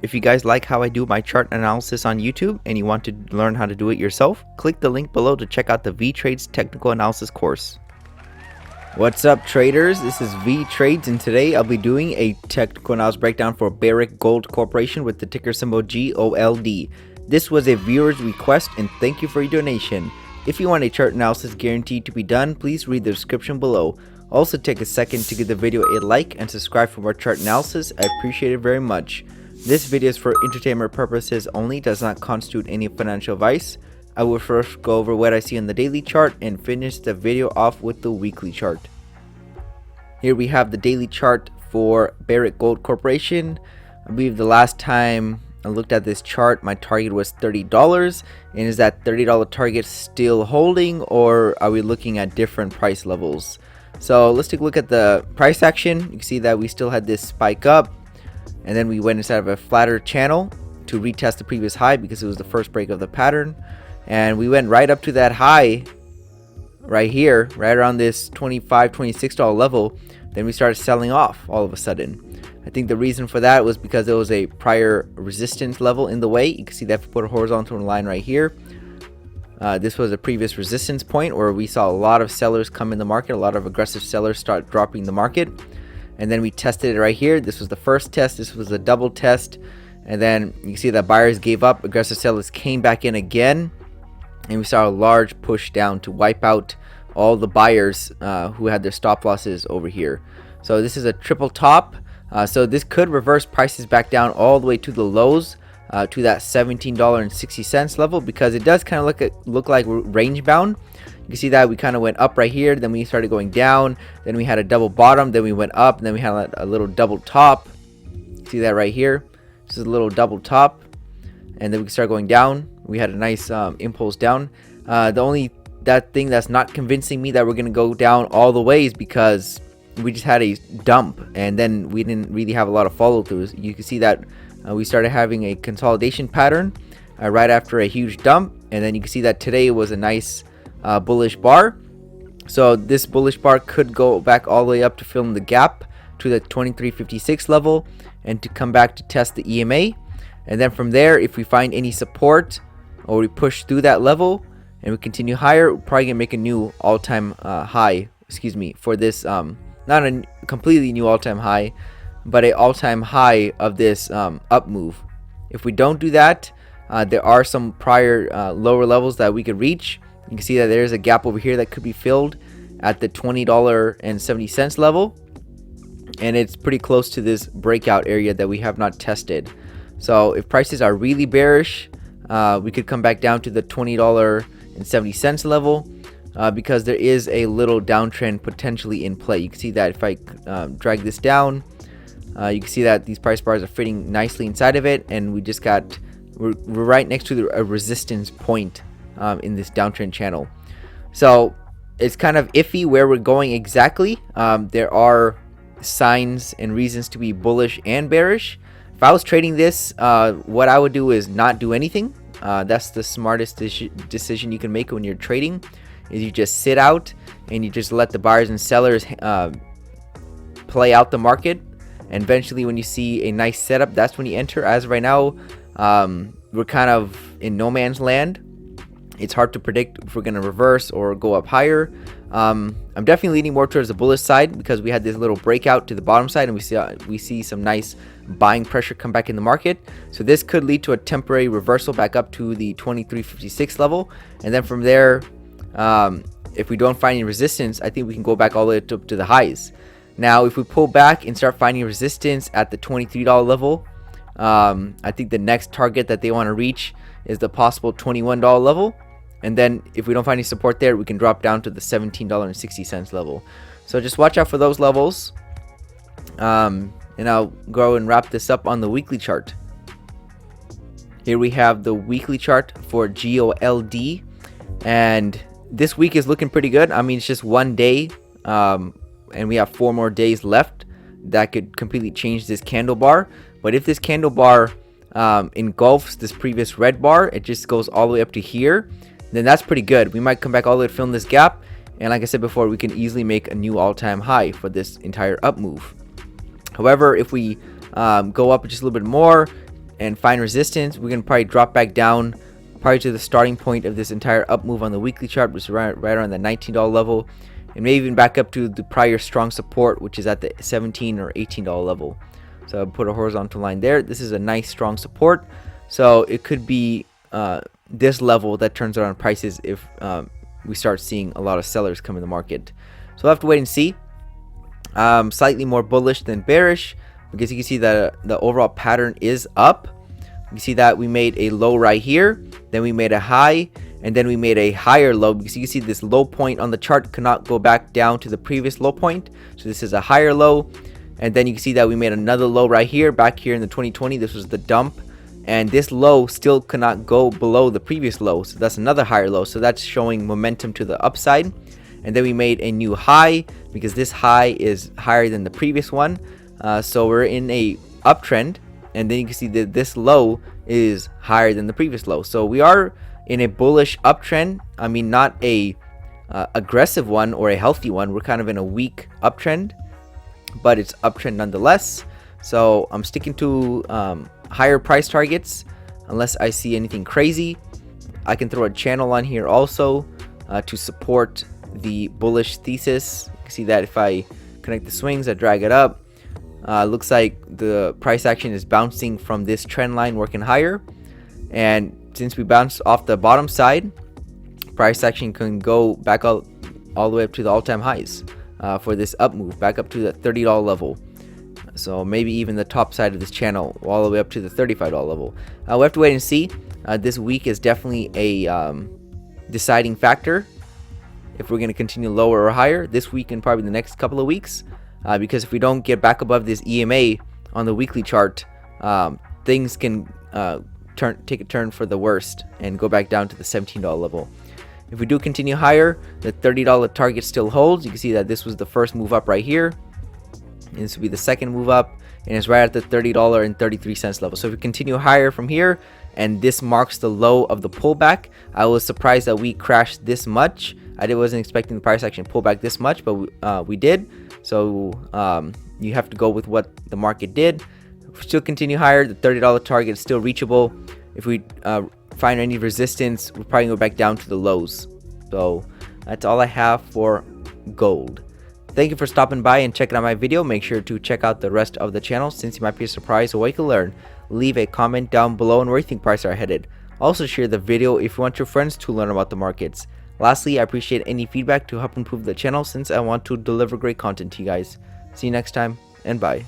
If you guys like how I do my chart analysis on YouTube and you want to learn how to do it yourself, click the link below to check out the Vee Trades technical analysis course. What's up, traders? This is Vee Trades, and today I'll be doing a technical analysis breakdown for Barrick Gold Corporation with the ticker symbol GOLD. This was a viewer's request, and thank you for your donation. If you want a chart analysis guaranteed to be done, please read the description below. Also, take a second to give the video a like and subscribe for more chart analysis. I appreciate it very much. This video is for entertainment purposes only, does not constitute any financial advice. I will first go over what I see on the daily chart and finish the video off with the weekly chart. Here we have the daily chart for Barrick Gold Corporation. I believe the last time I looked at this chart, my target was $30. And is that $30 target still holding, or are we looking at different price levels? So let's take a look at the price action. You can see that we still had this spike up, and then we went inside of a flatter channel to retest the previous high because it was the first break of the pattern. And we went right up to that high right here, right around this $25, $26 level. Then we started selling off all of a sudden. I think the reason for that was because there was a prior resistance level in the way. You can see that if we put a horizontal line right here. This was a previous resistance point where we saw a lot of sellers come in the market. A lot of aggressive sellers start dropping the market. And then we tested it right here. This was the first test. This was a double test. And then you see that buyers gave up. Aggressive sellers came back in again. And we saw a large push down to wipe out all the buyers who had their stop losses over here. So this is a triple top. So this could reverse prices back down all the way to the lows, to that $17.60 level, because it does kind of look like range bound. You can see that we kind of went up right here, then we started going down, then we had a double bottom, then we went up, and then we had a little double top. See that right here? This is a little double top, and then we can start going down. We had a nice impulse down. The only thing that's not convincing me that we're going to go down all the way is because we just had a dump, and then we didn't really have a lot of follow-throughs. You can see that we started having a consolidation pattern right after a huge dump, and then you can see that today was a nice bullish bar. So this bullish bar could go back all the way up to fill in the gap to the 23.56 level and to come back to test the EMA. And then from there, if we find any support or we push through that level and we continue higher, we're probably gonna make a new all-time high, for this not a completely new all-time high, but a all-time high of this up move. If we don't do that, there are some prior lower levels that we could reach. You can see that there's a gap over here that could be filled at the $20.70 level, and it's pretty close to this breakout area that we have not tested. So if prices are really bearish, we could come back down to the $20.70 level, because there is a little downtrend potentially in play. You can see that if I drag this down, you can see that these price bars are fitting nicely inside of it, and we're right next to a resistance point in this downtrend channel. So it's kind of iffy where we're going exactly. There are signs and reasons to be bullish and bearish. If I was trading this, what I would do is not do anything. That's the smartest decision you can make when you're trading, is you just sit out and you just let the buyers and sellers play out the market. And eventually when you see a nice setup, that's when you enter. As of right now, we're kind of in no man's land. It's hard to predict if we're going to reverse or go up higher. I'm definitely leaning more towards the bullish side because we had this little breakout to the bottom side, and we see some nice buying pressure come back in the market. So this could lead to a temporary reversal back up to the 23.56 level, and then from there, if we don't find any resistance, I think we can go back all the way up to the highs. Now if we pull back and start finding resistance at the $23 level, I think the next target that they want to reach is the possible $21 level. And then if we don't find any support there, we can drop down to the $17.60 level. So just watch out for those levels. And I'll go and wrap this up on the weekly chart. Here we have the weekly chart for GOLD. And this week is looking pretty good. I mean, it's just one day. And we have 4 more days left that could completely change this candle bar. But if this candle bar engulfs this previous red bar, it just goes all the way up to here, then that's pretty good. We might come back all the way to fill in this gap, and like I said before, we can easily make a new all-time high for this entire up move. However, if we go up just a little bit more, and find resistance. We're going to probably drop back down probably to the starting point of this entire up move on the weekly chart, which is right around the $19 level, and maybe even back up to the prior strong support, which is at the $17 or $18 level. So I'll put a horizontal line there. This is a nice strong support, so it could be this level that turns around prices if we start seeing a lot of sellers come in the market. So we'll have to wait and see. Slightly more bullish than bearish, because you can see that the overall pattern is up. You can see that we made a low right here, then we made a high, and then we made a higher low, because you can see this low point on the chart cannot go back down to the previous low point. So this is a higher low, and then you can see that we made another low right here, back here in the 2020. This was the dump, and this low still cannot go below the previous low, so that's another higher low. So that's showing momentum to the upside. And then we made a new high, because this high is higher than the previous one. So we're in a uptrend, and then you can see that this low is higher than the previous low. So we are in a bullish uptrend. I mean, not a aggressive one or a healthy one. We're kind of in a weak uptrend, but it's uptrend nonetheless. So I'm sticking to higher price targets unless I see anything crazy. I can throw a channel on here also to support the bullish thesis. You can see that if I connect the swings, I drag it up. Looks like the price action is bouncing from this trend line, working higher, and since we bounced off the bottom side, price action can go back all the way up to the all-time highs for this up move, back up to the $30 level. So maybe even the top side of this channel, all the way up to the $35 level. We have to wait and see. This week is definitely a deciding factor if we're going to continue lower or higher this week and probably the next couple of weeks. Because if we don't get back above this EMA on the weekly chart, things can take a turn for the worst and go back down to the $17 level. If we do continue higher, the $30 target still holds. You can see that this was the first move up right here, and this will be the second move up, and it's right at the $30.33 level. So if we continue higher from here, and this marks the low of the pullback, I was surprised that we crashed this much. I wasn't expecting the price action pull back this much, but we did. So you have to go with what the market did. If we still continue higher, the $30 target is still reachable. If we find any resistance, we'll probably go back down to the lows. So that's all I have for gold. Thank you for stopping by and checking out my video. Make sure to check out the rest of the channel, since you might be surprised or what you can learn. Leave a comment down below on where you think prices are headed. Also share the video if you want your friends to learn about the markets. Lastly, I appreciate any feedback to help improve the channel, since I want to deliver great content to you guys. See you next time, and bye.